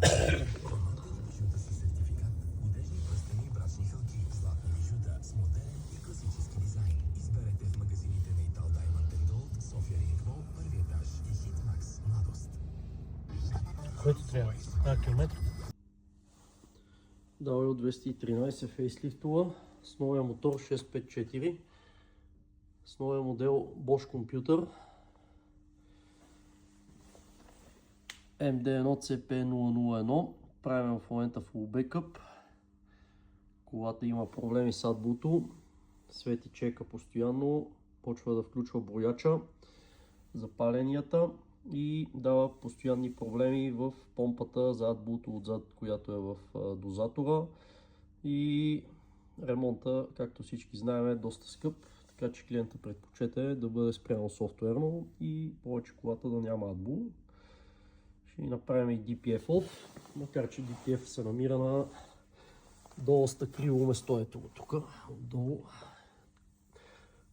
Ремонтни бижута със сертификат, модерни пръстени и брачни хълки, златни бижута с модерен и класически дизайн. Изберете в магазините на Ital Diamond & Gold, София Ринг Мол, първи етаж и Hitmax Младост. Който трябва? Километр? Daewoo 213 фейслифтова с новия мотор 654, с новия модел Bosch компютър MD1CP001. Правим в момента full backup. Колата има проблеми с AdBlue, свети чека постоянно, почва да включва брояча, запаленията и дава постоянни проблеми в помпата за AdBlue отзад, която е в дозатора. И ремонта, както всички знаем, е доста скъп, така че клиента предпочете да бъде спряно софтуерно и повече колата да няма AdBlue. Ще направим и DPF off, макар че DPF се намира на доста криво место. Ето го тук, отдолу.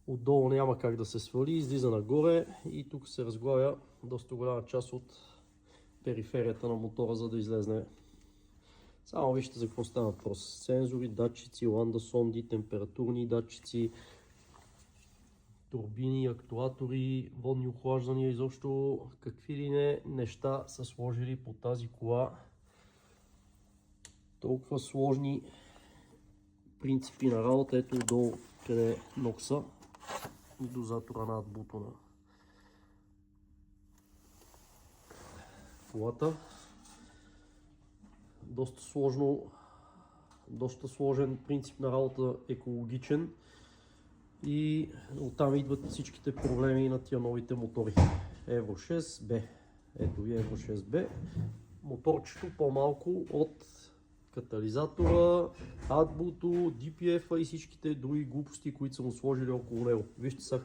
Отдолу няма как да се свали, излиза нагоре и тук се разглавя доста голяма част от периферията на мотора, за да излезне. Само вижте за какво става въпрос. Сензори, датчици, ланда сонди, температурни датчици, турбини, актуатори, водни охлаждания, изобщо какви ли не неща са сложили по тази кола. Толкова сложни принципи на работа. Ето долу къде е нокса и дозатора на AdBlue на колата. Доста сложен принцип на работа, екологичен, и оттам идват всичките проблеми на тия новите мотори. Евро 6B. Ето ви Евро 6B. Моторчето по-малко от катализатора, AdBlue, DPF и всичките други глупости, които са му сложили около него. Вижте са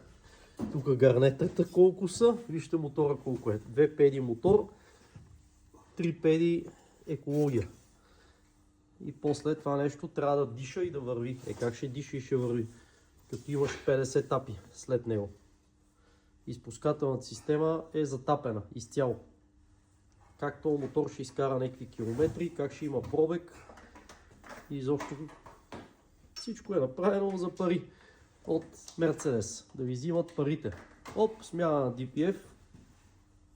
тук гарнетата колко са, вижте мотора колко е. 2 педи мотор, 3 педи екология. И после това нещо трябва да диша и да върви. Как ще диша и ще върви? Като имаш 50 тапи след него. Изпускателната система е затапена изцяло. Как този мотор ще изкара някакви километри, как ще има пробег. И изобщо всичко е направено за пари от Мерцедес. Да ви взимат парите. Оп, смяна на DPF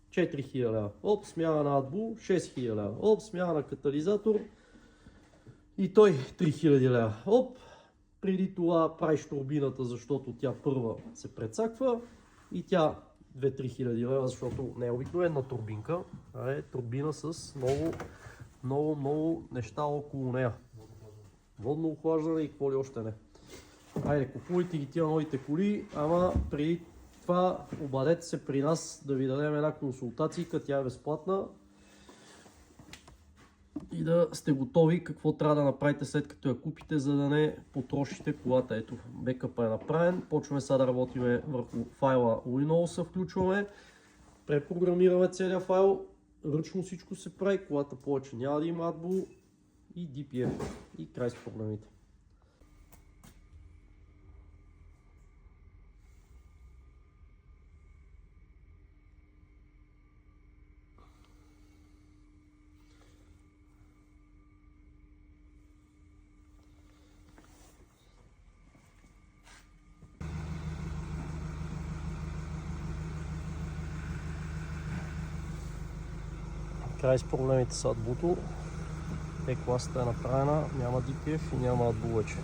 4000 лева. Оп, смяна на AdBlue 6000 лева. Оп, смяна на катализатор и той 3000 лева. Оп, преди това правиш турбината, защото тя първа се прецаква и тя 2-3 хиляди лева, защото не е обикновена турбинка, а е турбина с много неща около нея. Водно охлаждане и какво ли още не. Айде, купувайте ги тия новите коли, ама преди това обадете се при нас да ви дадем една консултация, тя е безплатна. И да сте готови какво трябва да направите след като я купите, за да не потрошите колата. Ето, бекъпът е направен. Почваме сега да работим върху файла Windows, включваме. Препрограмираме целият файл. Ръчно всичко се прави. Колата повече няма да има AdBlue и DPF. И край с проблемите. Край с проблемите с AdBlue. Е-класата е направена, няма DPF и няма AdBlue вече.